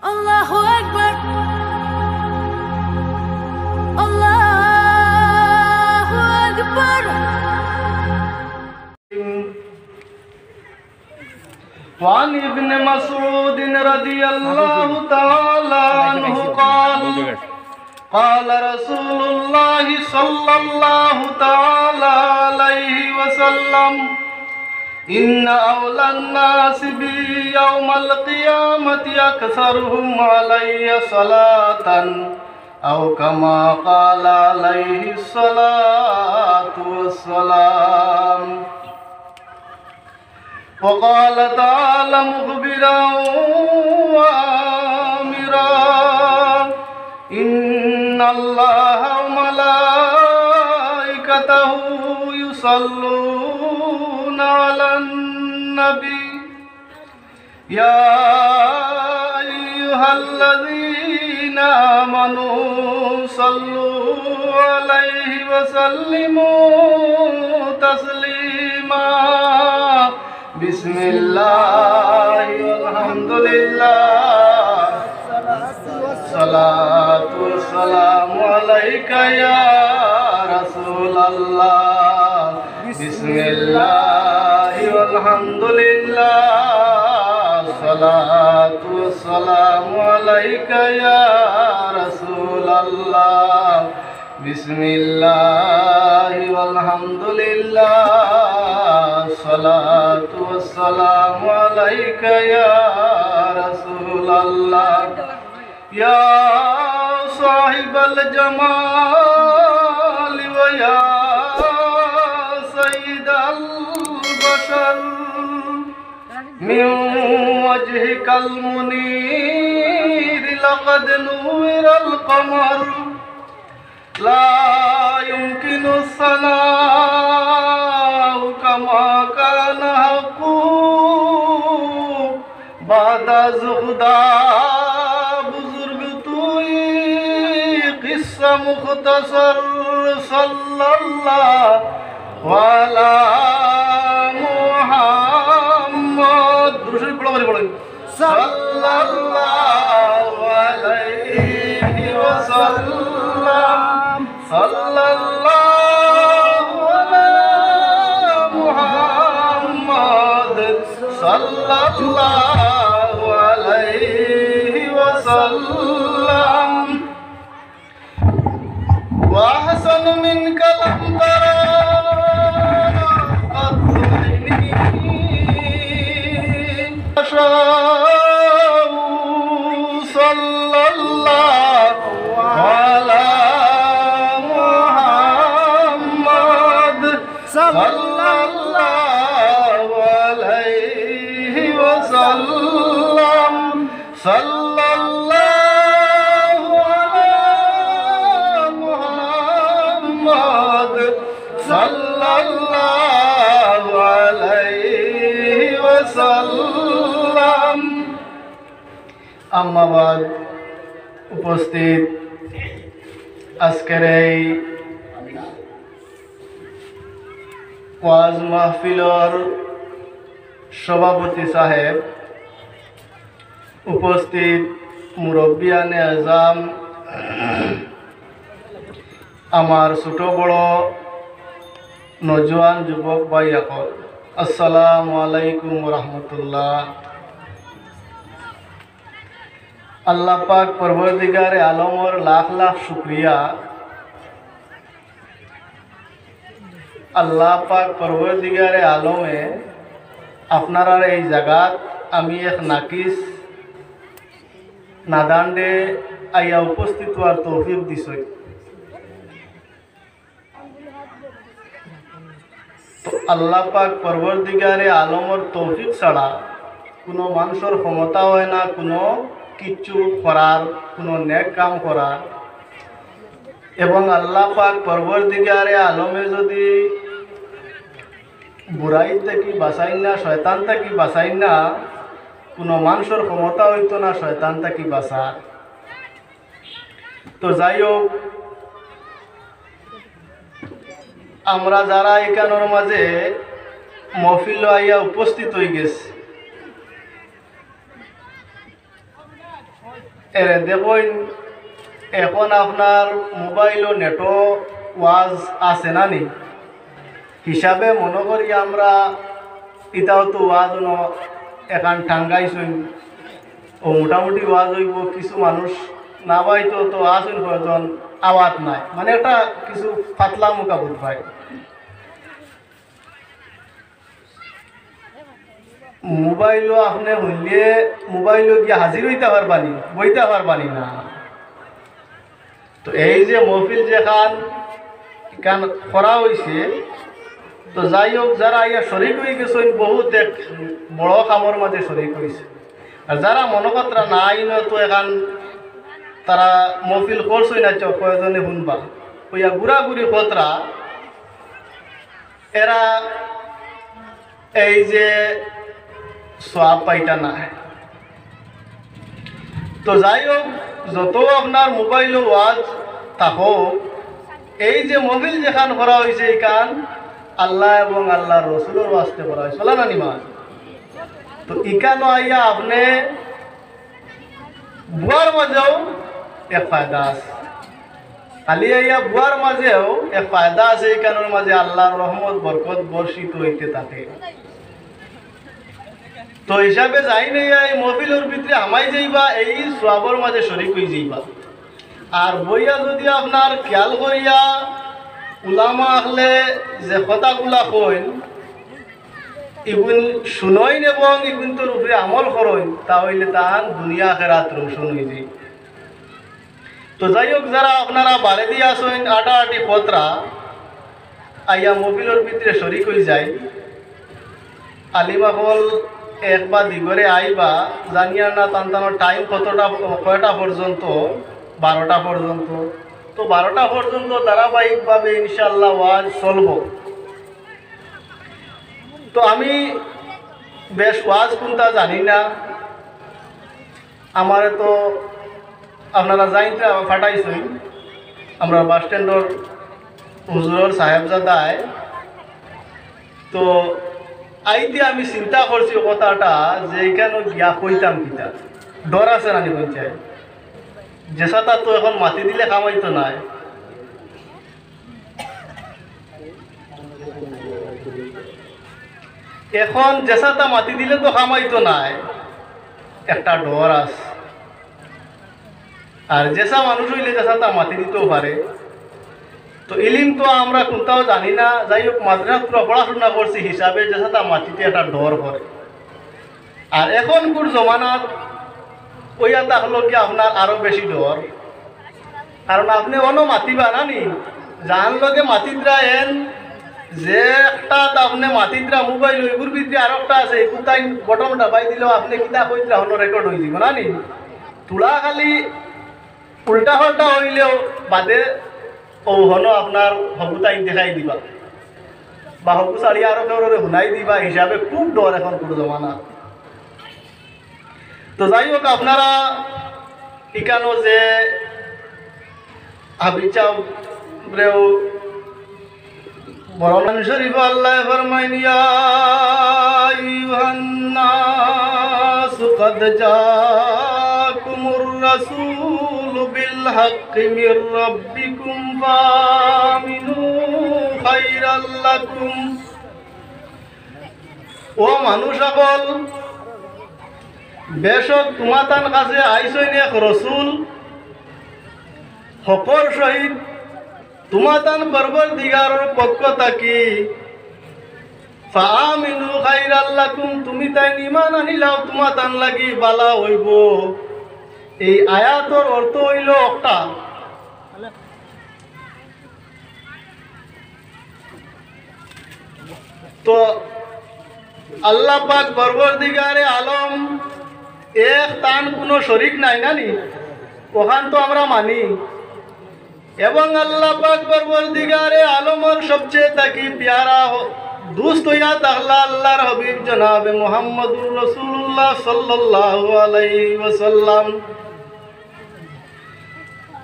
Allahu Akbar, Allahu Akbar. وعن ابن مسعود رضي الله تعالى عنه قال رسول الله صلى الله تعالى عليه وسلم إن أولى الناس بي يوم القيامة أكثرهم علي صلاة أو كما قال عليه الصلاة والسلام. وقال تعالى مخبرا وآمرا إن الله وملائكته يصلون على النبي يا أيها الذين آمنوا صلوا عليه وسلموا تسليما. بسم الله والحمد لله الصلاة والسلام عليك يا رسول الله. بسم الله والحمد لله الصلاة والسلام عليك يا رسول الله. بسم الله والحمد لله الصلاة والسلام عليك يا رسول الله. يا صاحب الجمال ويا سيد البشر من وجهك المنير لقد نور القمر لا يمكن الثناء كما كان حقه بعد زهدا بزرگ توئی قصہ مختصر صلی اللہ علی محمد درشد پڑھو بڑے بڑے صلی اللہ علیہ وسلم صلی اللہ علی محمد صلی اللہ علیہ وسلم. وأحسن منك لم ترى قط عيني صلى الله على محمد صلى الله عليه وسلم. صلى الله على محمد صلى الله عليه وسلم. أما بعد উপস্থিত আজকের এই ওয়াজ মাহফিলর সভাপতি সাহেব, উপস্থিত মুরব্বিয়ানে আজম, আমার ছোট বড় নজওয়ান যুবক ভাই সকল, আসসালামু আলাইকুম রহমতুল্লাহ। আল্লাহ পাক পরবর্তীগারে আলমর লাখ লাখ শুক্রিয়া। আল্লাহ পাক পরবর্তীগারে আলমে আপনারা এই জায়গাত আমি এক নাকিস নাদান্ডে আইয়া উপস্থিত হওয়ার তৌফিক দিছই। তো আল্লাহ পাক পরবর্তীগারে আলমর তৌফিক ছাড়া কোনো মানুষের ক্ষমতা হয় না কোনো কিচ্ছু করার, কোনো নেক কাম করার। এবং আল্লাহ পাক পরবর্তীগারে আলমে যদি বুড়াই থেকে বাঁচাই না, শয়তান থেকে বাঁচাই না, কোনো মানুষের ক্ষমতা হইতো না শয়তান থেকে বাঁচা। তো যাই হোক, আমরা যারা এখানের মাঝে মহফিল আইয়া উপস্থিত হয়ে গেছি, এরে দেখুন এখন আপনার মোবাইল ও নেটও ওয়াজ আছে না নি হিসাবে মনে করি আমরা এটাও তো ওয়াজ এখান ঠাঙ্গাইছুন ও মোটামুটি ওয়াজ হইব কিছু মানুষ না পাইতো তো আসুন কয়েকজন আওয়াজ নাই মানে একটা কিছু পাতলা মুখা বোধ হয় মোবাইলও আপনি হইলে মোবাইলও গিয়ে হাজির হইতে পারবানি বইতে পারবানি না তো এই যে মহফিল যেখান কান করা হয়েছে তো যাই হোক যারা ইয়া শরিক হয়ে গেছেন বহুত এক বড় কামর মাঝে শরিক হয়েছে আর যারা মনোকতরা নাই না তো এখান তারা মহফিল করছই না কয়েকজনে শুনবা ওইয়া ঘুরাঘুরি কতরা এরা এই যে সওয়াব পাইটা না তো যাই হোক যত আপনার মোবাইল ওয়াজ থাকুক এই যে মোবাইল যেখান করা হয়েছে এইখান আল্লাহ এবং আল্লাহর রসুলের ওয়াস্তে করা হয়েছে চলা না নিমা তো ইকানো আইয়া আপনি বুয়ার মাঝেও এক ফায়দা আছে খালি আইয়া বুয়ার মাঝেও এক ফায়দা আছে এইখানের মাঝে আল্লাহর রহমত বরকত বর্ষিত হইতে থাকে তো হিসাবে যাই নাই এই মহফিলের ভিতরে আমাই যাইবা এই সোয়াবর মাঝে শরিক হয়ে যাইবা আর বইয়া যদি আপনার খেয়াল করিয়া উলামা আহলে যে কথাগুলা কইন ইগুন শুনইন এবং ইগুন তোর উপরে আমল করইন তাহলে তাহান দুনিয়া আখিরাত রোশন হয়ে যায় তো যাই হোক যারা আপনারা বাড়ি দিয়ে আসেন আটাআটি পত্রা আইয়া মহফিলের ভিতরে শরিক হয়ে যায় আলিমা হল এক বা দিগরে আইবা জানিয়া না তান্তানোর টাইম কয়টা পর্যন্ত 12টা পর্যন্ত তো 12টা পর্যন্ত ধারাবাহিকভাবে ইনশাল্লাহ ওয়াজ চলব তো আমি বেশ ওয়াজ কোনটা জানি না আমারে তো আপনারা যাইতে ফাটাইছই আমরা বাস স্ট্যান্ডর হুজুরর সাহেবজাদায় তো আইতে আমি চিন্তা করছি কথাটা যে এখানে গিয়া কইতাম কিতা ডর আছে নানি পঞ্চায়েত যেসাটা তো এখন মাটি দিলে কামাইতো নাই এখন যেসাটা মাটি দিলে তো কামাইতো নাই একটা ডর আছে আর যেসা মানুষ হইলে যেসাটা মাটি দিতেও পারে তো ইলিম তো আমরা কোথাও জানি না যাই হোক মাদ্রাসা পড়াশোনা করছি হিসাবে যেসাটা মাটিতে একটা ডর করে আর এখন কোন জমানাত ওইয়া থাকলো কি আপনার আরো বেশি ডর কারণ আপনি অনো মাতিবা নানি যার লগে মাতিদ্রা এন যে একটা আপনি মাতিদ্রা মোবাইল ওইগুর ভিতরে আর একটা আছে কোথায় বটম ডাবাই দিলেও আপনি কিতা কইদ্রা হলো রেকর্ড হয়ে যাব নানি তুলা খালি উল্টা পাল্টা হইলেও বাদে ও হলো আপনার হবুতাই দেখাই দিবা বা হবু শাড়ি আরো কেউ শুনাই দিবা হিসাবে খুব ডর এখন পুরো জমানা তো যাই হোক আপনারা ইকানো যে হাবিচাও বরমান শরীফ আল্লাহ ফরমাইন ইয়া আইয়ুহান্নাস ক্বাদ জাআকুমুর রাসূল বিল হাক্কি মির রাব্বিকুম ফামিনু খায়রাল লাকুম ও মানুষ সকল বেশক তোমাতান কাছে আইসইন এক রসুল হকর সহিত তোমাতান পরবর্তীগারের পক্ষ থাকি ফাআমিনু খায়রাল লাকুম তুমি তাই ঈমান আনিলাও তোমাতান লাগি বালা হইব এই আয়াতর অর্থ হইল একটা তো আল্লাহ পাক পরবর্তীগারে আলম এক তান কোনো শরিক নাই নানি ওখান তো আমরা মানি এবং আল্লাহ পাক পরবর্তীগারে আলমর সবচেয়ে তাকি প্যারা দুস্ত হইয়া তাহলা আল্লাহর হাবিব জনাবে মুহাম্মদুর রাসূলুল্লাহ সাল্লাল্লাহু আলাইহি ওয়াসাল্লাম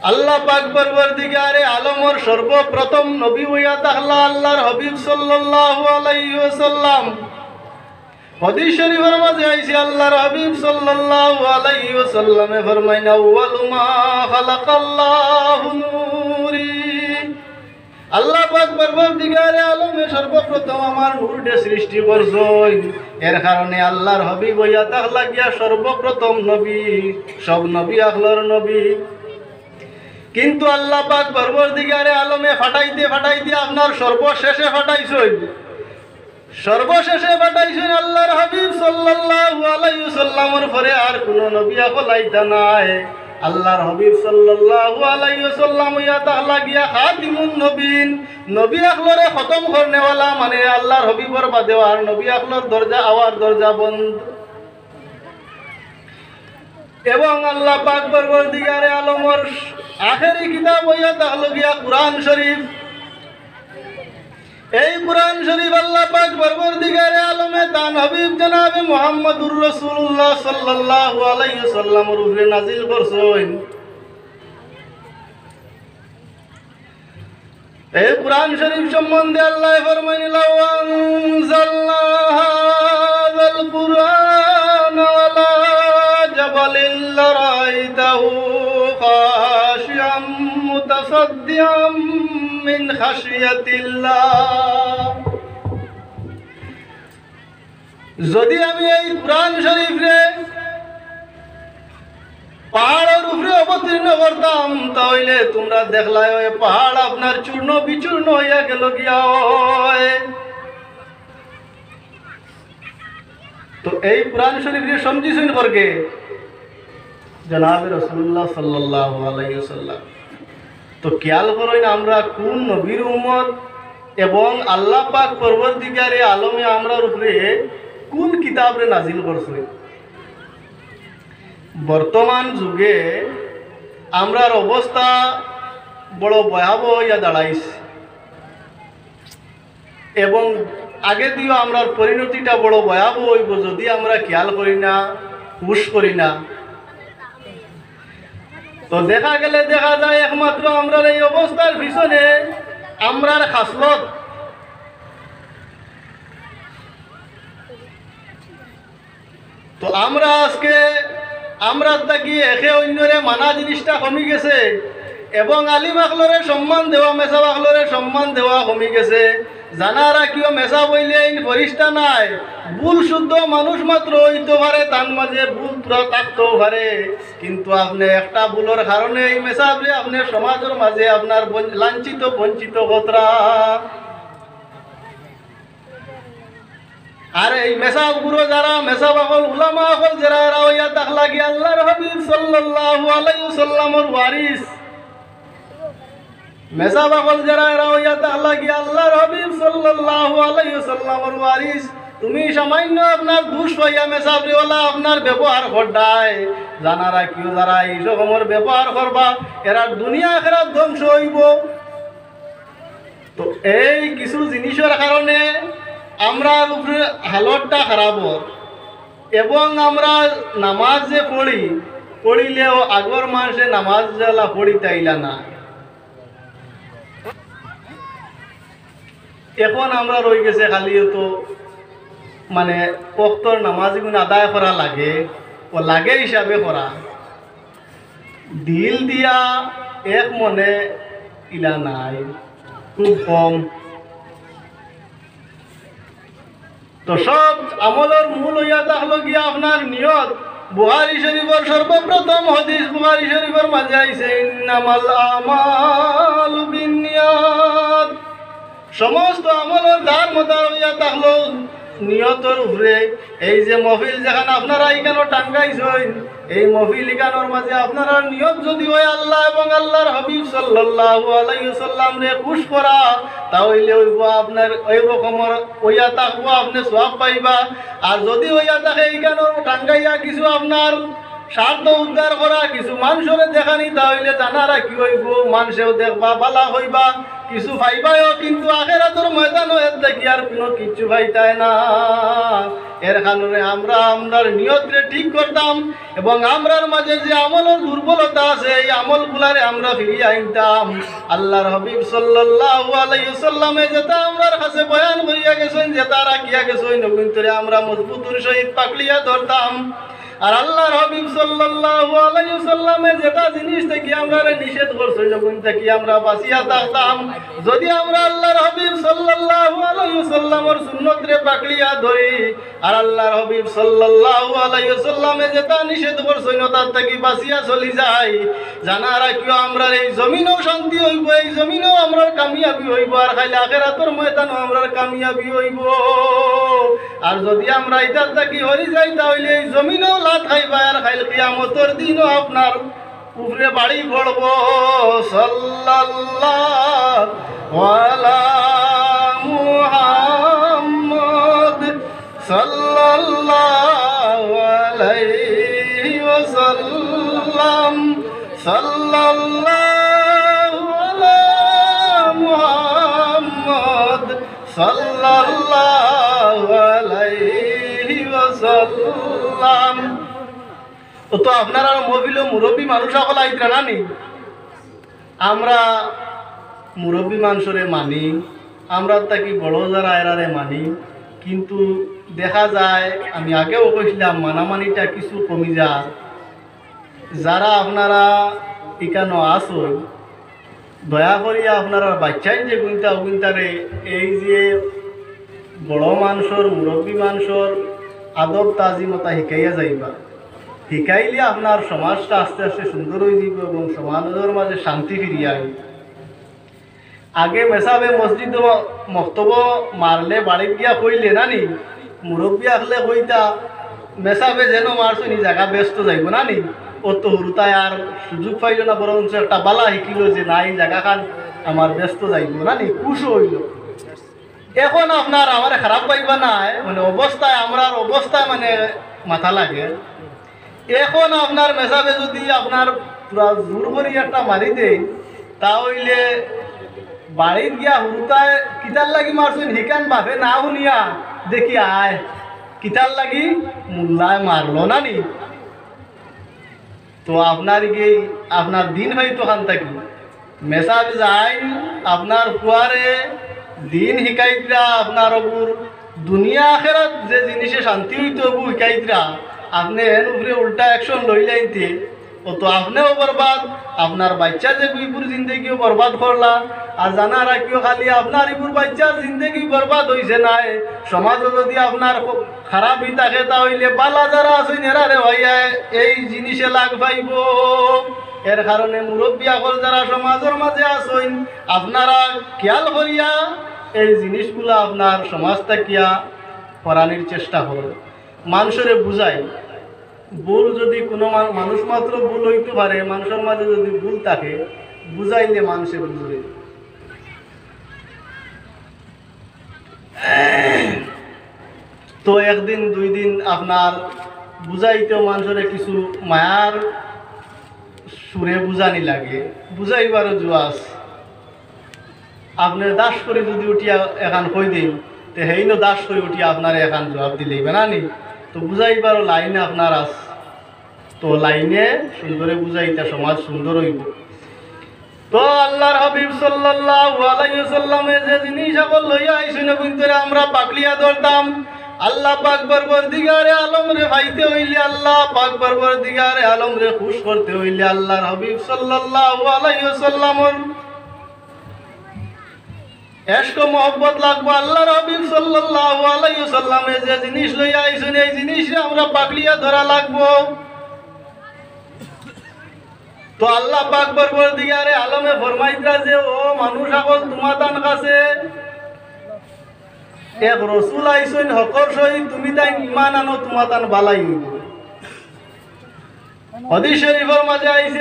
আল্লাহ পাক পরবর্তীগারে আলমর সর্বপ্রথম নবী হইয়া তাহলা আল্লাহর হাবিব সাল্লাল্লাহু আলাইহি ওয়াসাল্লাম হাদিস শরীফের মাঝে আইছে আল্লাহর হাবিব সাল্লাল্লাহু আলাইহি ওয়াসাল্লামে ফরমাইন আউয়ালু মা খালাকাল্লাহু নূরি। আল্লাহ পাক পরবর্তীকারে আলমে সর্বপ্রথম আমার নূরকে সৃষ্টি করছেন। এর কারণে আল্লাহর হাবিব হইয়া তাক লাগিয়া সর্বপ্রথম নবী, সব নবী আখলর নবী। কিন্তু আল্লাহ পাক পরবর্তীকারে আলমে ফাটাইতে ফাটাইতে আপনার সর্বশেষে ফাটাইছেন। সর্বশেষে পাঠাইছেন আল্লাহর হাবিব সাল্লাল্লাহু আলাইহি ওয়াসাল্লামের পরে আর কোন নবী আকল আইতা নাই। আল্লাহর হাবিব সাল্লাল্লাহু আলাইহি ওয়াসাল্লাম ইয়া তাআলা গিয়া খাতিমুন নবীন, নবী আকলরে খতম করনেওয়ালা, মানে আল্লাহর হাবিবর বাদে আর নবী আকলর দরজা আওয়ার দরজা বন্ধ। এবং আল্লাহ পাক পরবর্তীকারে আলমর আখেরি কিতাব ইয়া তাআলা গিয়া কুরআন শরীফ। এই কুরআন শরীফ আল্লাহ পাক পরবর্তীকারে আলমে তান হাবিব জনাবে মুহাম্মদুর রাসূলুল্লাহ সাল্লাল্লাহু আলাইহি ওয়াসাল্লামের উপরে নাজিল করছেন। এই কুরআন শরীফ সম্বন্ধে আল্লাহ ফরমায় লাউ আনজালনা হাযাল কুরআন আলা জাবালিন লারাইতাহু খাশিয়াম মুতাসাদ্দিয়াম মিন খাশিয়াতিল্লাহ। যদি আমি এই কুরআন শরীফে পাহাড়ের উপরে অবতীর্ণ করতাম তাহলে তোমরা দেখলাই ওই পাহাড় আপনার চূর্ণ বিচূর্ণ হইয়া গেল গিয়া। তো এই কুরআন শরীফে সমঝিছেন করকে জনাবে রাসূলুল্লাহ সাল্লাল্লাহু আলাইহি ওয়াসাল্লাম। তো খেয়াল করেন আমরা কোন নবীর উম্মত এবং আল্লাহ পাক পরবর্তীকারে আলমে আমরার উপরে কোন কিতাবরে নাজিল করছে। বর্তমান যুগে আমরার অবস্থা বড় ভয়াবহ হইয়া দাঁড়াইছে এবং আগে দিও আমরার পরিণতিটা বড় ভয়াবহ হইব যদি আমরা খেয়াল করি না, হুশ করি না। তো দেখা গেলে দেখা যায় একমাত্র আমরার এই অবস্থার পিছনে আমরার খাসলত। তো আমরা আজকে আমরা থাকি একে অন্যরে মানা জিনিসটা কমে গেছে এবং আলিম আকলরে সম্মান দেওয়া, মেসাব আকলরে সম্মান দেওয়া কমে গেছে। জানারা কিও মেসা বইলে ফরিস্তা নাই, ভুল শুদ্ধ মানুষ মাত্র হইতে পারে, তার মাঝে ভুল তোরা থাকতেও পারে। কিন্তু আপনি একটা ভুলের কারণে এই মেসাবরে আপনার সমাজের মাঝে আপনার লাঞ্ছিত বঞ্চিত কতরা। আর এই মেসাব গুরু যারা মেসাব আকল উলামা আকল যারা হইয়া তাক লাগি আল্লাহর হাবিব সাল্লাল্লাহু আলাইহি ওয়াসাল্লামের ওয়ারিস। মেসাব আকল যারা হইয়া তাক লাগি আল্লাহর হাবিব সাল্লাল্লাহু আলাইহি ওয়াসাল্লামের ওয়ারিস। তুমি সামান্য আপনার দুষ হইয়া মেসাবরিওয়ালা আপনার ব্যবহার করডায়, জানারা কিও যারা এই রকমের ব্যবহার করবা এরা দুনিয়া আখিরাত ধ্বংস হইব। তো এই কিছু জিনিসের কারণে আমরা উপরে হালতটা খারাপ এবং আমরা নামাজ যে পড়িলেও আগর মানুষে নামাজ জ্বালা পড়িতাইলা না। এখন আমরা রয়ে গেছে খালি তো মানে ওক্তর নামাজগুলো আদায় করা লাগে, ও লাগে হিসাবে করা, দিল দিয়া এক মনে ইলা নাই, খুব কম। তো সব আমলের মূল হইয়া থাকলো গিয়া আপনার নিয়ত। বুখারী শরীফের সর্বপ্রথম হাদিস বুখারী শরীফের মাঝে আইছে ইন্নামাল আমালু বিন্নিয়াত। সমস্ত আমলের ধার মতো হইয়া থাকলো নিয়তের উপরে। এই যে মহফিল যেখানে আপনারা এখানে টাঙ্গাইছেন, এই মহফিল এখানোর মাঝে আপনারা নিয়ত যদি হয় আল্লাহ এবং আল্লাহর হাবিব সাল্লাল্লাহু আলাইহি ওয়াসাল্লাম রে খুশ করা, তাহলে হইব আপনার ওই রকমের হইয়া থাকবো, আপনি সওয়াব পাইবা। আর যদি হইয়া থাকে এইখানে টাঙ্গাইয়া কিছু আপনার স্বার্থ উদ্ধার করা, কিছু মানুষের দেখানি, তাহলে জানারা কি হইব, মানুষেও দেখবা বালা হইবা। কিছু পাইবায়ও, কিন্তু আখেরাতের ময়দানও এর দেখি আর কোনো কিছু পাইতায় না। এর কারণে আমরা আমরার নিয়তরে ঠিক করতাম এবং আমরার মাঝে যে আমলের দুর্বলতা আছে এই আমলগুলারে আমরা ফিরিয়ে আনতাম। আল্লাহর হাবিব সাল্লাল্লাহু আলাইহি ওয়াসাল্লামে যেটা আমরার কাছে বয়ান হইয়া গেছেন, যেটা রাখিয়া গেছেন, নবীন্তরে আমরা মজবুতের সহিত পাকলিয়া ধরতাম। আর আল্লাহর হাবিব সাল্লাল্লাহু আলাইহি ওয়াসাল্লামে যেটা জিনিস থেকে আমরা নিষেধ করছেন, যখন থেকে আমরা বাঁচিয়া থাকতাম। যদি আমরা আল্লাহর হাবিব সাল্লাল্লাহু আলাইহি ওয়াসাল্লামের সুন্নতরে পাকলিয়া ধরি আর আল্লাহর হাবিব সাল্লাল্লাহু আলাইহি ওয়াসাল্লামে যেটা নিষেধ করছেন তার থেকে বাঁচিয়া চলি যাই, জানা রাখিও আমরা এই জমিনও শান্তি হইব, এই জমিনও আমরা কামিয়াবি হইব, আর খাইলে আখিরাতের ময়দানও আমরা কামিয়াবি হইব। আর যদি আমরা এটার থেকে হরি যাই তাহলে এই জমিনও লাত খাইবা, আর খাইল কিয়ামতের দিনও আপনার উপরে বাড়ি পড়ব। সাল্লাল্লাহু আলা মুহাম্মদ সাল্লাল্লাহু আলাইহি ওয়াসাল্লাম, সাল্লাল্লাহু আলা মুহাম্মদ সাল্লাল্লাহু আলাইহি ওয়াসাল্লাম। তো আপনারা মহিলা মুরব্বী মানুষ সকল আইতরা নানি, আমরা মুরব্বী মানুষরে মানি, আমরা তাকে বড় যারা এরারে মানি, কিন্তু দেখা যায় আমি আগেও কইছিলাম মানামানিটা কিছু কমি যায়। যারা আপনারা এখানে আসুন দয়া করিয়া আপনারা বাচ্চাই যে গুনতারে এই যে বড় মানুষের মুরব্বী মানুষের আদব তাজিমতা শিকাইয়া যাইবা, শিকাইলে আপনার সমাজটা আস্তে আস্তে সুন্দর হয়ে যাব এবং সমাজের মাঝে শান্তি ফিরিয়ে আইব। আগে মেসাবে মসজিদ মক্তব মারলে বাড়িত গিয়া কইলে নানি, মুরব্বী আসলে কইতা মেসাবে যেন মারছনি জায়গা ব্যস্ত যাইব নানি, ও তো হুরুতায় আর সুযোগ পাইল না, বরঞ্চ একটা বালা শিখিল যে না এই জায়গাখান আমার ব্যস্ত যাইব নানি, খুশও হইল। এখন আপনার আমার খারাপ পাইবা নাই, মানে অবস্থায় আমরার অবস্থায় মানে মাথা লাগে। এখন আপনার মেসাবে যদি আপনার পুরা জোর করি একটা মারি দেয় তাহলে বাড়ির গিয়া হুরুতায় কিতার লাগি মারছেন হিকান বাপে না শুনিয়া দেখি আয় কিতার লাগি মুল্লায় মারলো নানি। তো আপনার গিয়ে আপনার দিন হয়তো খান থাকি মেসাব যাই আপনার কুয়ারে দিন শিকাইতরা, আপনার অবুর দুনিয়া আখেরাত যে জিনিসে শান্তি হইতো অবু শিকাইতরা, আপনি এর উপরে উল্টা অ্যাকশন লইলাইতে ও তো আপনিও বরবাদ, আপনার বাচ্চা যে গুইপুর জিন্দগিও বরবাদ করলা। আর জানা রাখিও খালি আপনার ইপুর বাচ্চার জিন্দগি বরবাদ হয়েছে নাই, সমাজে যদি আপনার খারাপ হই থাকে তাহলে বালা যারা আছেন এরারে ভাইয়া এই জিনিসে লাগ পাইব। এর কারণে মুরব্বী আকল যারা সমাজের মাঝে আছেন আপনারা খেয়াল করিয়া এই জিনিসগুলো আপনার সমাজ থাকিয়া করানোর চেষ্টা করে মানুষের বুঝাই। ভুল যদি কোনো মানুষ মাত্র ভুল হইতে পারে, মানুষের মাঝে যদি ভুল থাকে বুঝাইলে মানুষে বুঝবে। তো একদিন দুই দিন আপনার বুঝাইতেও মানুষের কিছু মায়ার সুরে বুঝানি লাগে, বুঝাইবারও জোয়াস। আপনি দাস করে যদি উঠিয়া এখান কই দিন তো হেইনো দাস করে উঠিয়া আপনার এখান জবাব দিলেই বেনানি। তো বুঝাইবারও লাইনে আপনার আস, তো লাইনে সুন্দরে বুঝাইতা সমাজ সুন্দর হইব। তো আল্লাহর হাবিব সাল্লাল্লাহু আলাইহি ওয়াসাল্লামে যে জিনিস সকল লইয়া আইছেন কিন্তু আমরা পাকলিয়া ধরতাম। আল্লাহ পাক পরবর্তীকারে আলম রে ভাইতে হইলে, আল্লাহ পাক পরবর্তীকারে আলম রে খুশ করতে হইলে আল্লাহর হাবিব সাল্লাল্লাহু আলাইহি ওয়াসাল্লামের এশক মোহব্বত লাগবো। আল্লাহর হাবিব সাল্লাল্লাহু আলাইহি ওয়াসাল্লামে যে জিনিস লইয়া আইছেন এই জিনিসে আমরা পাকলিয়া ধরা লাগবো। তো আল্লাহ পাক পরবর্তীকারে আলমে ফরমাইতা যে ও মানুষ সকল তোমাদের কাছে এক রসুল আইছেন হকর সহিত, তুমি তাই ইমান আনো তোমাদের বালাই হইব। হাদিস শরীফের মাঝে আইছে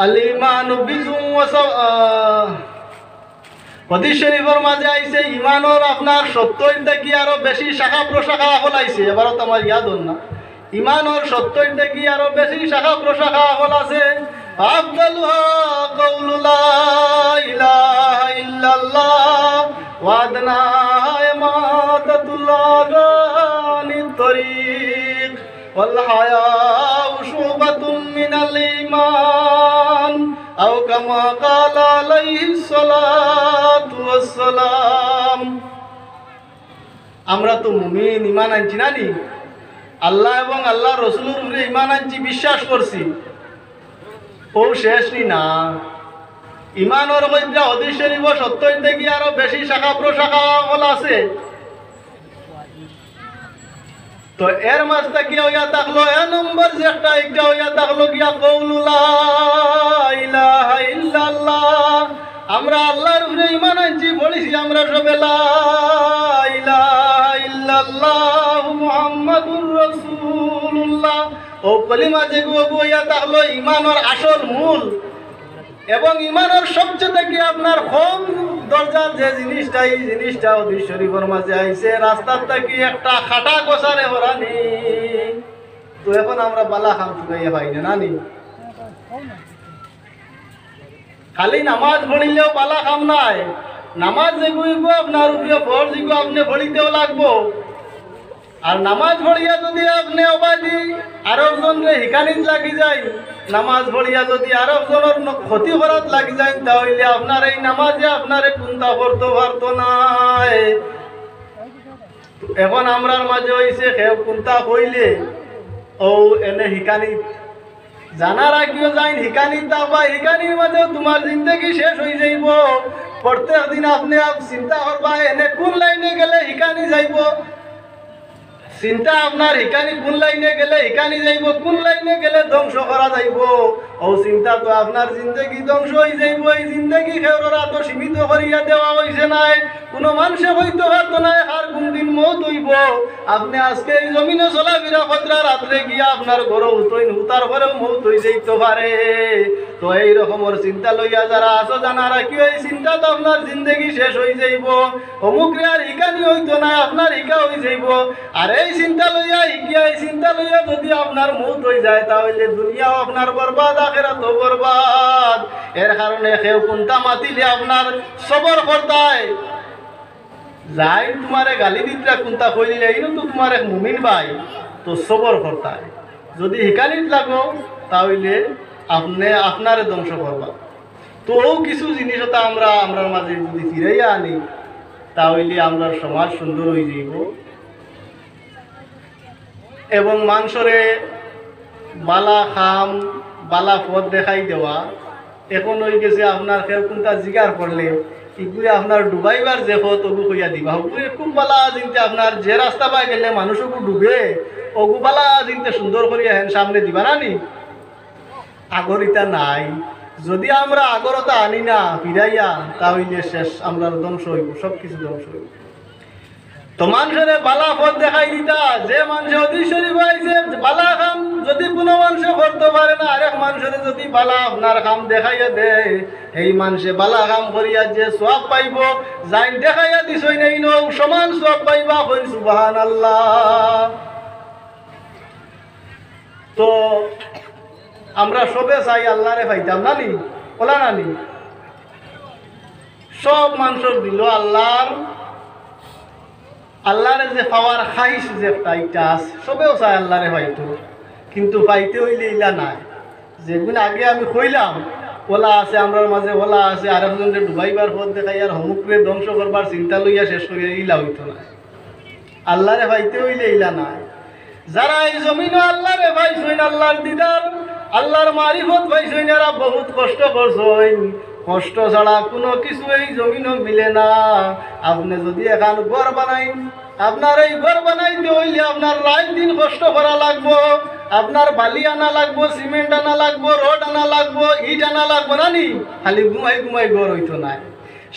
আলিমান বিজুম হাদিস শরীফের মাঝে আইছে ইমানের আপনার 70 থেকে আরো বেশি শাখা প্রশাখা হল আইছে। এবারও তো আমার ইয়াদ হল না, ইমানের 70 থেকে আরো বেশি শাখা প্রশাখা হল আছে। আফদালুহা কাউলু লা ইলাহা ইল্লাল্লাহ ওয়া আদনাহা ইমাতাতুল আযানিত তরিক ওয়াল হায়াউ শুবাতুম মিনাল ঈমান আও কামা ক্বালা আলাইহিস সালাতু ওয়াস সালাম। আমরা তো মুমিন, ঈমান আনছি না নি, আল্লাহ এবং আল্লাহ রসুলের উপরে ঈমান আনছি, বিশ্বাস করছি, ও শেষ নি না। ঈমানের মধ্যে হাদিস শরীফ সত্যই থেকে আরো বেশি শাখা প্রশাখা আছে। তো এর মাঝটা কি হইয়া থাকলো, এ নম্বর যে একটা হইয়া থাকলো গিয়া কওলু লা ইলাহা ইল্লাল্লাহ। আমরা আল্লাহর উপরে ঈমান আনছি, বলেছি আমরা সবে লা ইলাহা ইল্লাল্লাহ মুহাম্মাদুর রাসূলুল্লাহ। ও কলিমা যেগুলো হইয়া থাকলো ঈমানের আসল মূল, এবং ঈমানের সবচেয়ে কি আপনার কম দরজার যে জিনিসটা, এই জিনিসটা হাদিস শরীফের মাঝে আইছে, রাস্তার থেকে একটা খাটা গোছারে হরানি। তো এখন আমরা বালা খাম চুকাইয়া পাই না নি, খালি নামাজ পড়িলেও বালা খাম নাই। নামাজ যেগুলো আপনার উপরে ফরজ, যেগুলো আপনি পড়িতেও লাগবো। আর নামাজ পড়িয়া যদি আপনি অবাধি আরেকজনরে হিকানিত লাগি যায়, নামাজ পড়িয়া যদি আরেকজনের ক্ষতি করাত লাগি যায়, তাহলে আপনার এই নামাজে আপনারে চিন্তা করতে পারতো নাই। এখন আমরার মাঝে হয়েছে কেউ চিন্তা কইলে ও এনে হিকানিত জানার আগেও যাই হিকানিত দাবা, হিকানির মাঝেও তোমার জিন্দগি শেষ হয়ে যাইব। প্রত্যেক দিন আপনি চিন্তা করবা এনে কোন লাইনে গেলে হিকানি যাইব, চিন্তা আপনার হিকানি কোন লাইনে গেলে হিকানি যাইব, কোন লাইনে গেলে ধ্বংস করা যাইব। ও চিন্তা তো আপনার জিন্দগি ধ্বংস হয়ে যাইব। এই জিন্দগি খেউরা তো সীমিত করিয়া দেওয়া হয়েছে নাই, কোনো মানুষে হইতে পারতো নাই আর কোন দিন মৌত হইব। আপনি আজকে এই জমিনে চলাফেরা কতরা রাত্রে গিয়া আপনার ঘরে উঠইন, উতার ঘরেও মৌত হয়ে যাইতে পারে। তো এই রকমের চিন্তা লইয়া যারা আছো জানা রাখিও, এই চিন্তা তো আপনার জিন্দগি শেষ হয়ে যাইব। অমুকরে আর হিকানি হইতো না, আপনার হিকা হয়ে যাইব। আর এই চিন্তা লইয়া হিকিয়া, এই চিন্তা লইয়া যদি আপনার মৌত হয়ে যায়, তাহলে দুনিয়াও আপনার বরবাদ, আখিরাতও বরবাদ। এর কারণে কেউ কোনটা মাতিলে আপনার সবর করতায় যাই, তোমারে গালি দিতরা কোনটা কইলে এইনো তো তোমার এক মুমিন ভাই, তো সবর করতায়। যদি হিকানিত লাগো তাহলে আপনি আপনারে ধ্বংস করবা। তো কিছু জিনিস আমরা আমরার মাঝে যদি ফিরাইয়া আনি, তাহলে আমরা সমাজ সুন্দর হয়ে যাইব। এবং মানুষরে বালা খাম বালা পথ দেখাই দেওয়া এখন হয়ে গেছে আপনার কেউ কোনটা জিগার করলে এগুলি আপনার ডুবাইবার যে পথ ওগু কইয়া দিবা, ওগুলি খুব বালা জিনতে আপনার যে রাস্তা পাই গেলে মানুষকে ডুবে ওগু বালা জিনতে সুন্দর করিয়া হেন সামনে দিবা না নি। আগরিতা নাই, যদি আমরা আগরতা আনি না ফিরাইয়া, তাহলে শেষ আমরা ধ্বংস হইব, সব কিছু ধ্বংস হইব। তো মানুষের বালা পথ দেখাই দিতা, যে মানুষ অধিশ্বরী পাইছে বালা কাম যদি কোনো মানুষে করতে পারে না, আরেক মানুষের যদি বালা আপনার কাম দেখাইয়া দেয়, এই মানুষে বালা কাম করিয়া যে সওয়াব পাইব, যাই দেখাইয়া দিছই নাই নো সমান সওয়াব পাইবা, কই সুবহানাল্লাহ। তো আমরা সবে চাই আল্লাহরে পাইতাম না নি, বলা না নি, সব মানুষের দিল আল্লাহরে যে পাওয়ার খাইস যে একটা ইটা আছে, সবেও চাই আল্লাহরে পাইতো, কিন্তু পাইতে হইলে ইলা নাই। যেগুলো আগে আমি কইলাম ওলা আছে আমরার মাঝে, ওলা আছে আরেকজনকে ডুবাইবার পথ দেখাই আর হমুকরে ধ্বংস করবার চিন্তা লইয়া শেষ করিয়া ইলা হইতো না। আল্লাহরে পাইতে হইলে ইলা নাই। যারা এই জমিনও আল্লাহরে পাইছেন, আল্লাহর দিদার আল্লাহর মারিফত পাইছেন, এরা বহুত কষ্ট করছেন। কষ্ট ছাড়া কোনো কিছু এই জমিনও মিলে না। আপনি যদি এখন ঘর বানাইন, আপনার এই ঘর বানাইতে হইলে আপনার রাত দিন কষ্ট করা লাগবো, আপনার বালি আনা লাগবো, সিমেন্ট আনা লাগবো, রড আনা লাগবো, ইট আনা লাগবো না নি, খালি ঘুমাই ঘুমাই ঘর হইতো না।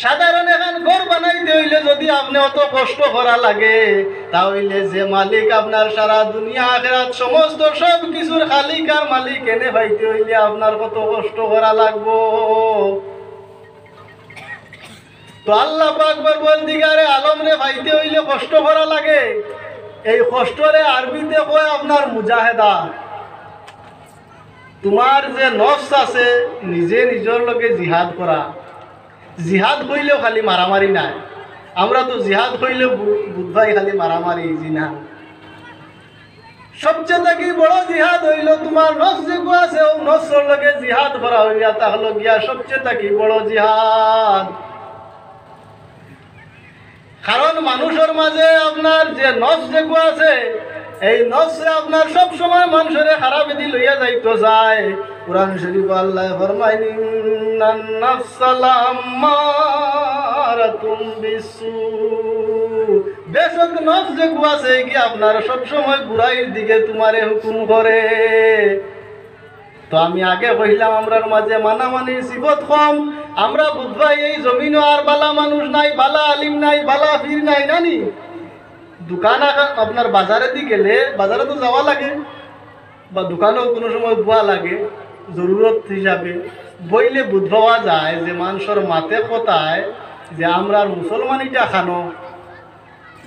সাধারণ এখন ঘর বানাইতে হইলে যদি আপনি অত কষ্ট করা লাগে, তাহলে যে মালিক আপনার সারা দুনিয়া আখিরাত সমস্ত সব কিছুর খালিক আর মালিক এনে পাইতে হইলে আপনার কত কষ্ট করা লাগবো। তো আল্লাহ পাক পরবর্তীকারে আলমরে পাইতে হইলে কষ্ট করা লাগে। এই কষ্টরে আরবিতে কয় আপনার মুজাহেদা। তোমার যে নফস আছে নিজে নিজের লগে জিহাদ করা। জিহাদ হইলেও খালি মারামারি নাই। আমরা তো জিহাদ হইলেও বুধবাই খালি মারামারি জিনা। সবচেয়ে থাকি বড় জিহাদ হইল তোমার নফস যেগু আছে ও নফসর লগে জিহাদ করা হইয়া তাহলে গিয়া সবচেয়ে থাকি বড় জিহাদ। কারণ মানুষের মাঝে আপনার যে নফস যেগু আছে এই নফসে আপনার সব সময় মানুষের খারাপ এদি লইয়া যাইতো যায়। কুরআন শরীফ আল্লাহ ফরমায় ইন্নান নাফসা লাম্মারাতুম বিসু, বেশক নফস যেগু আছে কি আপনার সব সময় বুড়াইয়ের দিকে তোমারে হুকুম করে। তো আমি আগে কইলাম আমরার মাঝে মানামানি সিফত কম। আমরা বুধবাই এই জমিনও আর বালা মানুষ নাই, বালা আলিম নাই, বালা ফির নাই জানি। দোকান আপনার বাজারে দিয়ে গেলে বাজারে তো যাওয়া লাগে বা দোকানেও কোনো সময় বুয়া লাগে জরুরত হিসাবে বইলে বুধবাওয়া যায় যে মানুষের মাতে কথায় যে আমরা মুসলমানিটা খানো।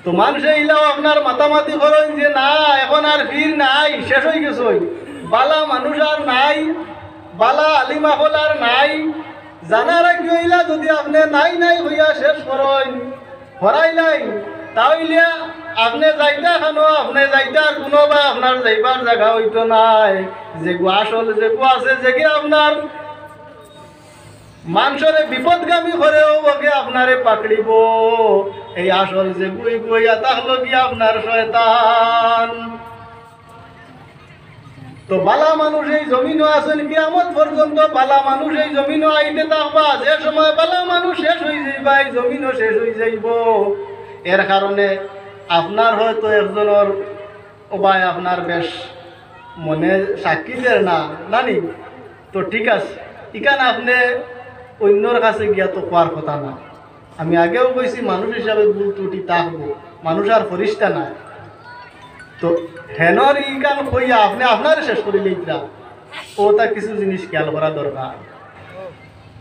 তো মানুষ এইলাও আপনার মাতামাতি করেন যে না এখন আর ভিড় নাই, শেষ হয়ে গেছে, বালা মানুষ আর নাই, বালা আলিমাফল আর নাই। জানারা কি হইলা যদি আপনি নাই নাই হইয়া শেষ করেন হরাই নাই তাহলে আপনি যাইতা খানো, আপনি যাইতা আর কোনো বা আপনার যাইবার জায়গা হইতো নাই। যেগু আসল যেগু আছে যেগে আপনার মানুষের বিপদগামী করেও ওকে আপনারে পাকড়িব, এই আসল যে গুই গুইয়া তাহলে কি আপনার শয়তান। তো বালা মানুষ এই জমিনও আছেন কিয়ামত পর্যন্ত বালা মানুষ এই জমিনও আইতে থাকবা। যে সময় বালা মানুষ শেষ হয়ে যাইবা এই জমিনও শেষ হয়ে যাইব। এর কারণে আপনার হয়তো একজনের ওবাই আপনার বেশ মনে সাক্ষী দেয় না নানি, তো ঠিক আছে এখানে আপনি অন্যর কাছে গিয়া তো কোয়ার কথা না। আমি আগেও কইছি মানুষ হিসাবে ভুল ত্রুটি থাকবো, মানুষ আর ফরিস্তা নাই। তো হেনর ইকান কইয়া আপনি আপনার শেষ করিলে ইতরা ও তা কিছু জিনিস খেয়াল করা দরকার।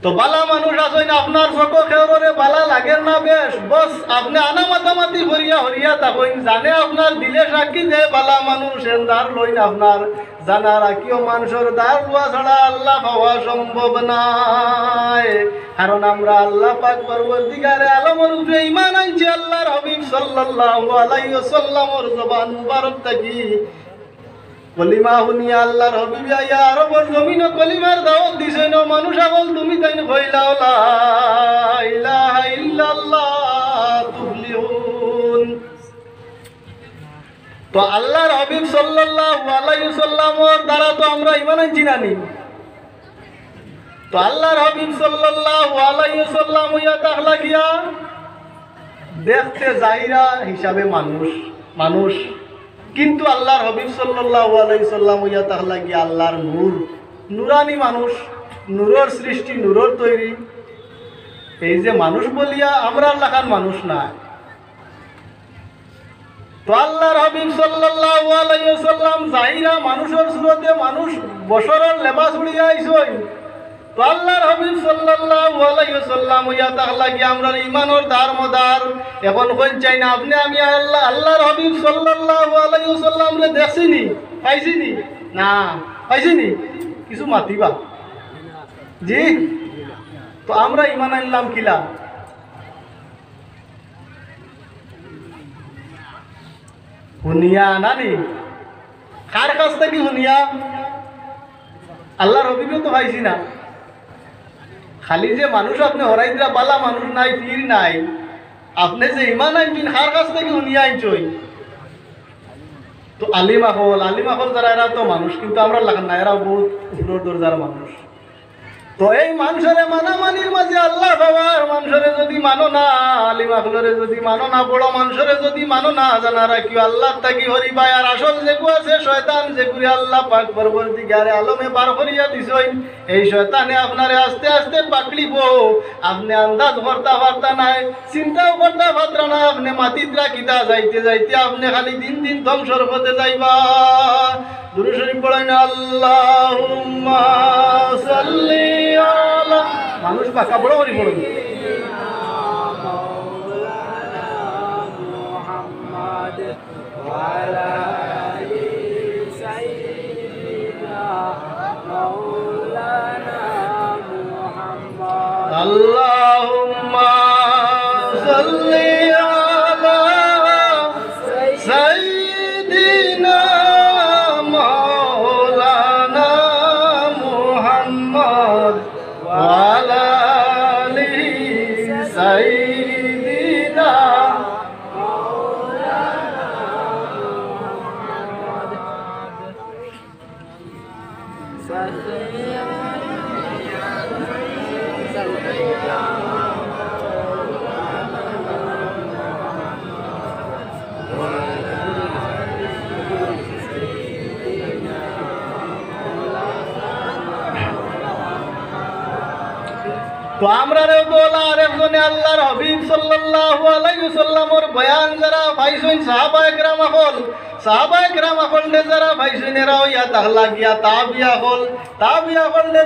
তো বালা মানুষ আছেন আপনার চোখ খেউরে বালা লাগের না বেশ বস আপনি আনা মাতামাতি হরিয়া হরিয়া থাকেন জানে আপনার দিলে সাক্ষী যে বালা মানুষ দার লইন আপনার জানা রাখিও মানুষের দার লওয়া ছাড়া আল্লাহ পাওয়া সম্ভব নাই। কারণ আমরা আল্লাহ পাক পরবর্তীকারে আলমের উপরে ঈমান আনছি। আল্লাহর হাবিব সাল্লাল্লাহু আলাইহি ওয়াসাল্লামের জবান মুবারক থাকি কলিমা শুনিয়া আল্লাহর হাবিব আইয়া আরবের জমিনও কলিমার দাওয়াত দিছেন। মানুষ আগল তুমি তাই কইলা লা ইলাহা ইল্লাল্লাহ তুফলিহুন। তো আল্লাহর হাবিব সাল্লাল্লাহু আলাইহি ওয়াসাল্লামের দ্বারা তো আমরা ঈমান আনছি নানি। তো আল্লাহর হাবিব সাল্লাল্লাহু আলাইহি ওয়াসাল্লাম ইয়া তাহলা গিয়া দেখতে যাইরা হিসাবে মানুষ কিন্তু আল্লাহর হাবিব সাল্লাল্লাহু আলাইহি সাল্লাম ইয়া তাহলা গিয়া আল্লাহর নূর, নুরানি মানুষ, নূরের সৃষ্টি, নূরের তৈরি। এই যে মানুষ বলিয়া আমরা লাখান মানুষ না। তো আল্লাহর হাবিব সাল্লাল্লাহু আলাইহি ওয়াসাল্লাম যাইরা মানুষের সুরতে মানুষ বছরের লেবাস উড়িয়া আইছই। তো আল্লাহর হাবিব সাল্লাল্লাহু আলাইহি ওয়াসাল্লাম ইয়া তাহলা গিয়া আমরা ঈমানের দারমদার এখন কই চাই না আপনি আমি আল্লাহর হাবিব সাল্লাল্লাহু আলাইহি ওয়াসাল্লাম রে দেখছিনি পাইছিনি না পাইছিনি কিছু মাতিবা জি। তো আমরা ঈমান আনলাম কিলা শুনিয়া নানি কার কাছ থেকে শুনিয়া আল্লাহর হাবিবও তো পাইছি না। খালি যে মানুষ আপনি হরাইদরা বালা মানুষ নাই পীর নাই আপনি যে ইমান আনছেন কার কাছ থেকে শুনিয়া আনছই। তো আলিমাহল যারা এরা তো মানুষ কিন্তু আমরা লাগান না, এরা বহুত উপর দরজার মানুষ। তো এই মানুষের মানামানির মাঝে আল্লাহ বাবার মানুষের যদি মানো না, আলিমাহলরে যদি মানো না, বড় মানুষের যদি মানো না, জানা রাখিও আল্লাহ তাকি হরিবা। আর আসল যেগু আছে শয়তান যেগুলি আল্লাহ পাক পরবর্তীকারে আলমে বার করিয়া দিছই, এই শয়তানে আপনারে আস্তে আস্তে পাকলিব। আপনি আন্দাজ করতে পারতা নাই, চিন্তাও করতে পারতা না। আপনি মাটিত রাখিতা যাইতে যাইতে আপনি খালি দিন দিন ধ্বংসর পথে যাইবা। দুরূদ শরীফ পড়েন আল্লাহুম্মা সাল্লি আলা, মানুষ বাঁকা বড় করি পড়েন তো আমরা রে বলা আরেকজনে আল্লাহর হাবিব সাল্লাল্লাহু আলাইহি ওয়াসাল্লামর বয়ান যারা পাইছেন সাহাবায়ে কেরাম হল যারা পাইছেন এরা হইয়া তাহলা গিয়া তাবিয়া হল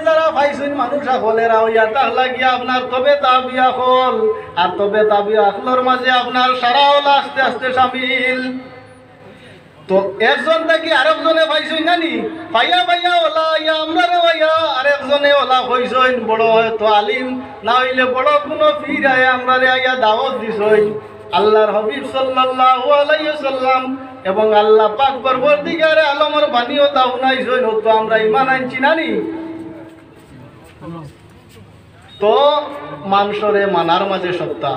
যারা পাইছেন মানুষ হল এরা হইয়া তাহলা গিয়া আপনার তবে তাবিয়া হল আর তবে তাবিয়া হলর মাঝে আপনার সারা হল আস্তে আস্তে শামিল। তো একজন থেকে আরেকজনে পাইছই নানি পাইয়া ওলা ইয়া আমরা রে ভাইয়া আরেকজনে ওলা হইছই বড় হয়তো আলিম না হইলে বড় কোনো পীর আয়া আমরা রে আইয়া দাওয়াত দিছই আল্লাহর হাবিব সাল্লাল্লাহু আলাইহি ওয়াসাল্লাম এবং আল্লাহ পাক পরবর্তীকারে আলমের বাণীও তা শুনাইছই তো আমরা ঈমান আনছি নানি। তো মানুষরে মানার মাঝে সত্তা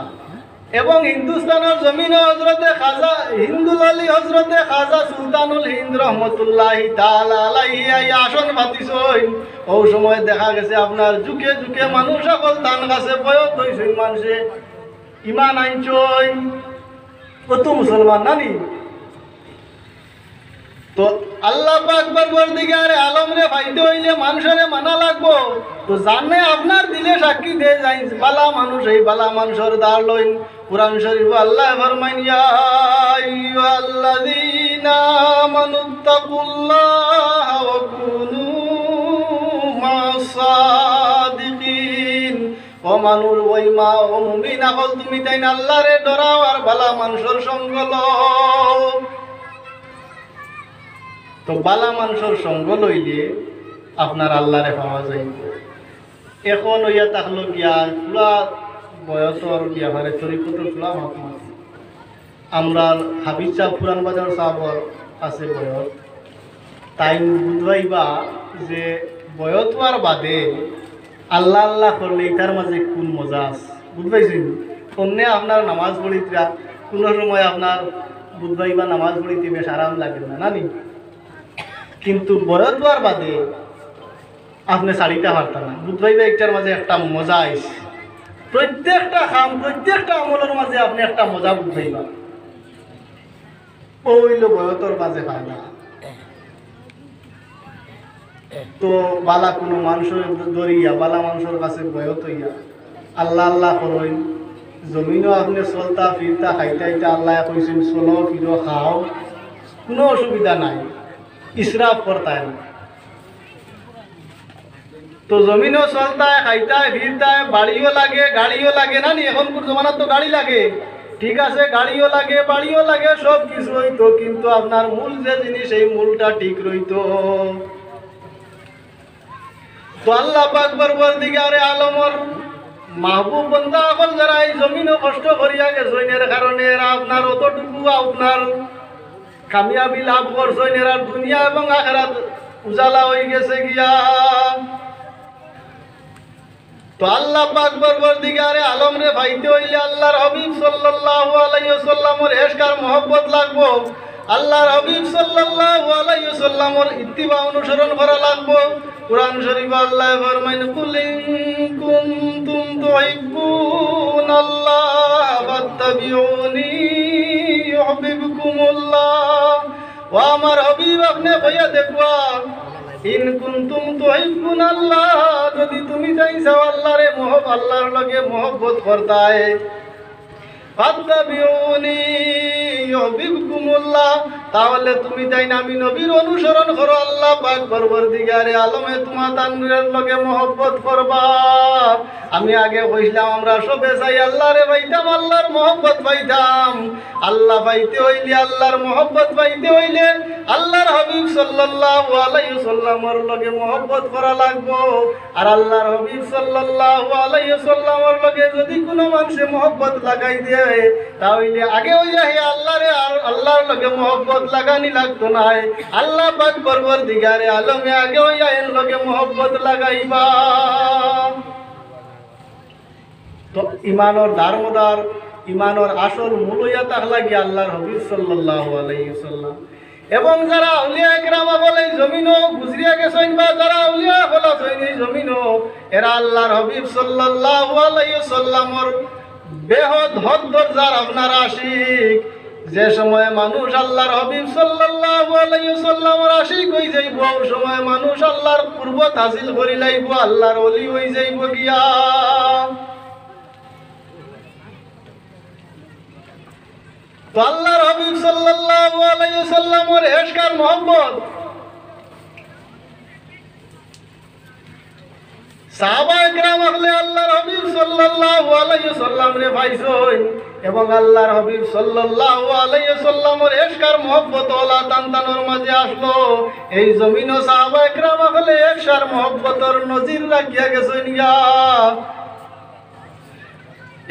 এবং হিন্দুস্তানের জমিনে হজরতে খাজা হিন্দুল আলী হজরতে খাজা সুলতানুল হিন্দ রহমতুল্লাহি তাআলা আলাইহি আসন পাতিছই। ও সময় দেখা গেছে আপনার যুগে যুগে মানুষ সকল তান কাছে বয়স হইছই মানুষে ঈমান আনছই কত মুসলমান নানি। তো আল্লাহ পাক পরবর্তীকারে আলম রে ফাইতে হইলে মানুষরে মানা লাগবো। তো জানে আপনার দিলে সাক্ষী দে যাই বালা মানুষ এই বালা মানুষের দাঁড় লইন কুরআন শরীফ আল্লাহ ফরমাইন ইয়া আইয়ুহাল্লাযীনা আমানুত্তাকুল্লাহা ওয়া কুনু মা'আস-সাদিকিন। ও মানুষ ওই মা ও মুমিন আকল তুমি তাই আল্লাহরে ডরাও আর বালা মানুষের সঙ্গ লও। তো বালা মানুষের সঙ্গ লইলে আপনার আল্লাহরে পাওয়া যাইব। এখন হইয়া থাকলো গিয়া পুরা বয়সর ব্যাপারে তরিকতর পুরা মহাত্মা আমরা হাবিজ সাহ পুরান বাজার সাহর আছে বয়স তাই বুঝবাইবা যে বয়স আর বাদে আল্লাহ আল্লাহ করলে এটার মাঝে কোন মজা আছে বুঝবাইছেন। অন্যে আপনার নামাজ পড়িতা কোনো সময় আপনার বুঝবাইবা নামাজ পড়িতে বেশ আরাম লাগে না নানি, কিন্তু বয়স আর বাদে আপনি শাড়িটা পারতেন না বুঝবাইবা একটার মাঝে একটা মজা আইছে। প্রত্যেকটা কাম প্রত্যেকটা আমলের মাঝে আপনি একটা মজা বুঝবাইবা ওইল বয়সর মাঝে পায় না। তো বালা কোনো মানুষের দরিয়া বালা মানুষের কাছে বয়স হইয়া আল্লাহ আল্লাহ করই জমিনও আপনি চলতা ফিরতা খাইতা ইটা আল্লাহ কইছেন চলো ফিরো খাও কোনো অসুবিধা নাই ইসরাফ করতায় না। তো জমিনও চলতায় খাইতায় ফিরতায় বাড়িও লাগে গাড়িও লাগে না নি এখনকার জমানার তো গাড়ি লাগে ঠিক আছে গাড়িও লাগে বাড়িও লাগে সব কিছু হইতো কিন্তু আপনার মূল যে জিনিস এই মূলটা ঠিক রইতো। তো আল্লাহ পাক পরবর্তীকারে আলমর মাহবুব বান্দা সকল যারা এই জমিনও কষ্ট করিয়া গেছেন এর কারণে এরা আপনার অতটুকু আপনার কামিয়াবি লাভ করছেন এরা দুনিয়া এবং আখিরাত উজালা হয়ে গেছে গিয়া। তো আল্লাহ পাক পরবর্তীকারে আলম রে পাইতে হইলে আল্লাহর হাবিব সাল্লাল্লাহু আলাইহি ওয়াসাল্লামের ইশকার মহব্বত লাগবো আল্লাহর হাবিব সাল্লাল্লাহু আলাইহি ওয়াসাল্লামের ইত্তিবা অনুসরণ করা লাগবো। কুরআন শরীফে আল্লাহ ফরমায় কুল ইন কুনতুম তুহিব্বুনাল্লাহ ফাত্তাবিউনি ইউহিব্বুকুমুল্লাহ। ও আমার হাবিব আপনি কইয়া দেখবা ইন কুনতুম তুহিব্বুনাল্লাহ যদি তুমি চাইছো আল্লাহরে আল্লাহর লগে মহব্বত করতায় ফাত্তাবিউনি ইউহিব্বুকুমুল্লাহ তাহলে তুমি তাই না আমি নবীর অনুসরণ করো আল্লাহ পাক পরবর্তীকারে আলমে তোমার তানবীরের লগে মহব্বত করবা। আমি আগে কইলাম আমরা সবে চাই আল্লাহরে পাইতাম আল্লাহর মহব্বত পাইতাম আল্লাহ পাইতে হইলে আল্লাহর মহব্বত পাইতে হইলে আল্লাহর হাবিব সাল্লাল্লাহু আলাইহি ওয়াসাল্লামের লগে মহব্বত করা লাগবো। আর আল্লাহর হাবিব সাল্লাল্লাহু আলাইহি ওয়াসাল্লামের লগে যদি কোনো মানুষে মহব্বত লাগাই দেয় তাহলে আগে হইয়া হে আল্লাহরে আর আল্লাহর লগে মহব্বত লাগানি লাগতো না আল্লাহ পাক পরবর্তীকারে আলমে আগে হইয়া এর লগে মহব্বত লাগাইবা। তো ইমানর দারমদার ইমানর আসল মূল হইয়া তাহলা গিয়া আল্লাহর হাবিব সাল্লাল্লাহু আলাইহি ওয়াসাল্লাম এবং যারা আউলিয়া একরাম বলে জমিনও গুজরিয়া গেছেন বা যারা আউলিয়া বলা হয়নি জমিনও এরা আল্লাহর হাবিব সাল্লাল্লাহু আলাইহি ওয়াসাল্লামর বেহদ হদ দরজার আপনার আশিক। যে সময় মানুষ আল্লাহর হাবিব সাল্লাল্লাহু আলাইহি ওয়াসাল্লামর আশিক হয়ে যাইব, ওই সময় মানুষ আল্লাহর কুরবত হাসিল করি লাইব, আল্লাহর ওলি হয়ে যাইব গিয়া। তো আল্লাহর হাবিব সাল্লাল্লাহু আলাইহি ওয়াসাল্লামের ইশক আর মোহব্বত সাহাবায়ে কেরাম আহলে আল্লাহর হাবিব সাল্লাল্লাহু আলাইহি ওয়াসাল্লাম রে পাইছেন এবং আল্লাহর হাবিব সাল্লাল্লাহু আলাইহি ওয়াসাল্লামের ইশক আর মোহব্বত ওলা তানতানোর মাঝে আসলো। এই জমিনও সাহাবায়ে কেরাম আহলে ইশক আর মোহব্বতের নজির রাখিয়া গেছেন গিয়া।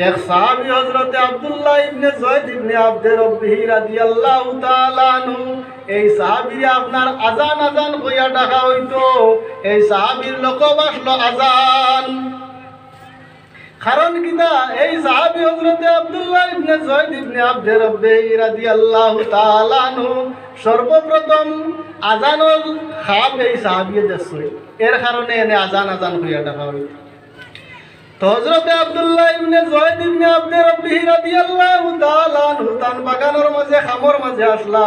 এক সাহাবী হযরত আব্দুল্লাহ ইবনে যায়েদ ইবনে আব্দে রব্বিহি রাদিয়াল্লাহু তাআলা আনহু, এই সাহাবী আপনার আজান আজান কইয়া ডাকা হইতো। এই সাহাবীর লকব আসলো আজান। কারণ কিনা এই সাহাবী হযরত আব্দুল্লাহ ইবনে যায়েদ ইবনে আব্দে রব্বিহি রাদিয়াল্লাহু তাআলা আনহু সর্বপ্রথম আজানের খাব এই সাহাবী দেখছে, এর কারণে এনে আজান আজান কইয়া ডাকা হইতো। তো হযরত আব্দুল্লাহ ইবনে যায়েদ ইবনে আব্দে রব্বিহি রাদিয়াল্লাহু তাআলা আনহু তান বাগানের মাঝে খামর মাঝে আসলা।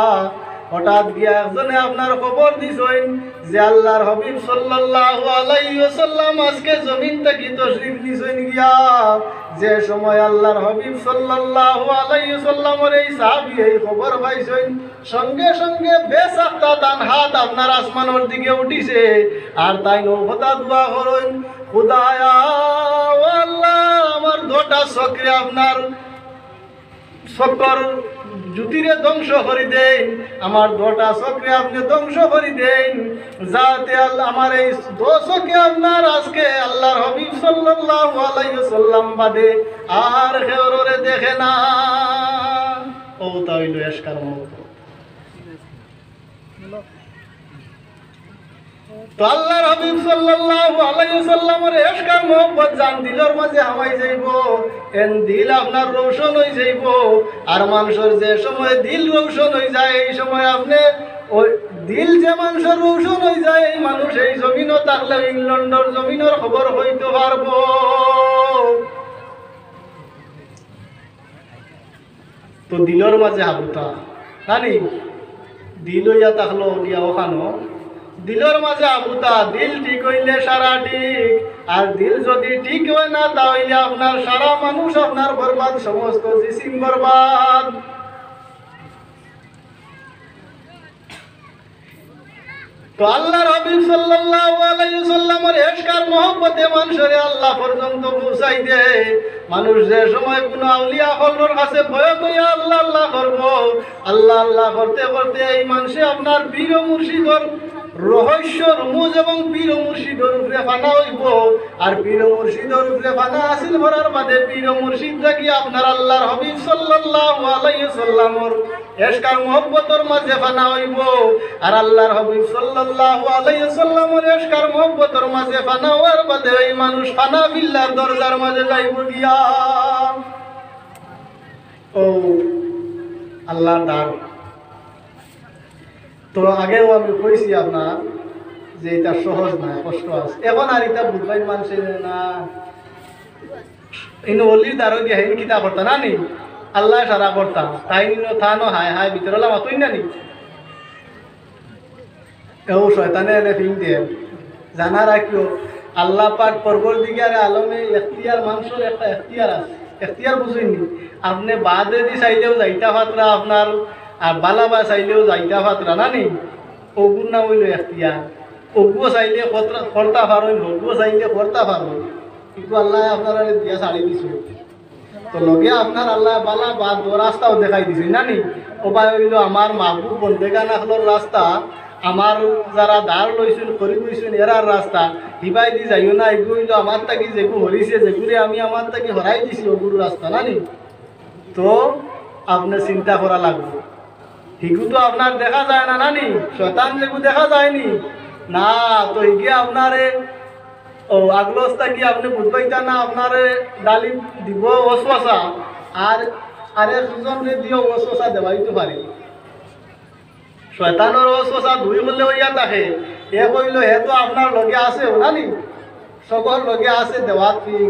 হঠাৎ গিয়া একজনে আপনার খবর দিছেন যে আল্লাহর হাবিব সাল্লাল্লাহু আলাইহি ওয়াসাল্লাম আজকে জমিন থেকে তশরিফ নিছেন গিয়া। যে সময় আল্লাহর হাবিব সাল্লাল্লাহু আলাইহি ওয়াসাল্লামের এই সাহাবী এই খবর পাইছেন, সঙ্গে সঙ্গে বেসাক্তা তান হাত আপনার আসমানের দিকে উঠিছে আর তাই নৌকতা দোয়া করেন, খুদায়া আল্লাহ আমার দুটা চক্রে আপনার চক্কর জুতিরে ধ্বংস করে দেন, আমার দুটা চক্রে আপনি ধ্বংস করে দেন, যাতে আল্লাহ আমার এই দোষকে আপনার আজকে আল্লাহর হাবিব সাল্লাল্লাহু আলাইহি ওয়াসাল্লাম বাদে আর কেউরে দেখে না। ও তাইলো এশকার মত। তো আল্লাহর হাবিব সাল্লাল্লাহু আলাইহি ওয়াসাল্লামের ইশক আর মোহব্বত জান দিলের মাঝে হামাই যাইব, এন দিল আপনার রোশন হয়ে যাইব। আর মানুষের যে সময় দিল রোশন হয়ে যায় এই সময় আপনি ওই দিল যে মানুষের রোশন হয়ে যায় এই মানুষ এই জমিনও থাকলে ইংল্যান্ডের জমিনের খবর হইতে পারব। তো দিলের মাঝে হাবুতা জানি দিল হইয়া থাকলো দিয়া ওখানো দিলের মাঝে আবুতা। দিল ঠিক হইলে সারা ঠিক, আর দিল যদি ঠিক হয় না তাহলে আপনার সারা মানুষ আপনার বরবাদ, সমস্ত জিসিম বরবাদ। তো আল্লাহর হাবিব সাল্লাল্লাহু আলাইহি ওয়াসাল্লামের ইশক আর মহব্বতে মানুষের আল্লাহ পর্যন্ত পৌঁছাই দেয়। মানুষ যে সময় কোনো আউলিয়া হলর কাছে ভয় কইয়া আল্লাহ আল্লাহ করব, আল্লাহ আল্লাহ করতে করতে এই মানুষে আপনার পীর ও মুর্শিদর রহস্য রুমুজ এবং পীর ও মুর্শিদর উপরে ফানা হইব। আর পীর ও মুর্শিদর উপরে ফানা হাসিল করার বাদে পীর ও মুর্শিদ থাকি আপনার আল্লাহর হাবিব সাল্লাল্লাহু আলাইহি ওয়াসাল্লামের ইশক আর মহব্বতের মাঝে ফানা হইব। আর আল্লাহর হাবিব সাল্লাল্লাহু আলাইহি ওয়াসাল্লামের ইশক আর মহব্বতের মাঝে ফানা হওয়ার বাদে এই মানুষ ফানা বিল্লাহর দরজার মাঝে যাইব গিয়া। ও আল্লাহ দান। তো আগেও আমি কইছি আপনার যে এটা সহজ না, কষ্ট আছে। এখন আর এটা বুঝবাই মানুষের না ইনো অলির দ্বারা গিয়ে হেন কিতা করতা না নি আল্লাহ সারা করতাম তাই নিনো থানো হায় হায় ভিতরে লাম তুই না নি এও শয়তানে এনে ফিং দিয়ে জানা রাখিও আল্লাহ পাক পরবর্তীকারে আলমে এখতিয়ার মানুষের একটা এখতিয়ার আছে। এখতিয়ার বুঝেননি আপনি বাদে দি চাইলেও যাইতা ফাতরা আপনার আর বালাবা চাইলেও যাইতা ফাতরা না নি ওগুর নাম হইল এখতিয়ার। ওগুও চাইলে করতা পারেন, হগুও চাইলে করতা পারেন, কিন্তু আল্লাহ আপনারা দিয়া ছাড়ি দিছে। তো লগে আপনার আল্লাহ বালা বা রাস্তাও দেখাই দিছে না নি। ওবা হইল আমার মাহবুব বন্দেগান আখলোর রাস্তা, আমার যারা দাঁড় লইছেন করি লইছেন এরার রাস্তা হিবাই দি যাইও না। এগুলো হইল আমার তাকি যেগু হরিছে যেগুলি আমি আমার তাকি হরাই দিছি ওগুলো রাস্তা না নি। তো আপনি চিন্তা করা লাগবে, হিগু তো আপনার দেখা যায় না নানি, শয়তান যেগু দেখা যায়নি না। তো হিগে আপনারে ও আগলস্তা কি আপনি বুঝবাইতা না আপনারে ডালি দিব ওসওয়াসা আর আরেকজনরে দিও ওসওয়াসা দেওয়াইতে পারি। শয়তানের ওসওয়াসা দুই বললে হইয়া থাকে। এ কইল হে তো আপনার লগে আছে ওনানি, সকল লগে আছে দেওয়াত পিং।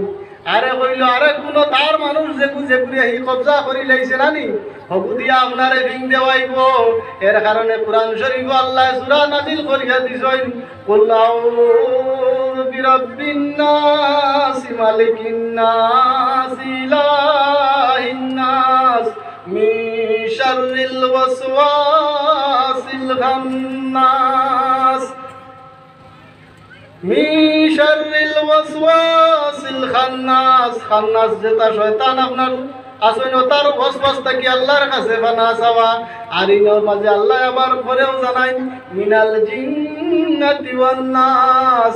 আরে কইল আরে কোনো তার মানুষ যেগুলি হি কবজা করি লাইছে নানি, হবু দিয়া আপনারে ভিং দেওয়াইব। এর কারণে কোরআন শরীফ আল্লাহ সূরা নাজিল করিয়া দিছেন, কুল আউযু বিরাব্বিন নাস মালিকিন নাস ইলাহিন নাস মিন শাররিল ওয়াসওয়াসিল খান্নাস মিন শাররিল ওয়াসওয়াসিল খান্নাস। খান্নাস যেটা শয়তান আপনার আসেন তার ওয়াসওয়াস থেকে আল্লাহর কাছে বানা চাওয়া। আর ইনোর মাঝে আল্লাহ আবার পরেও জানাই মিনাল জিন্নাতি ওয়ান নাস।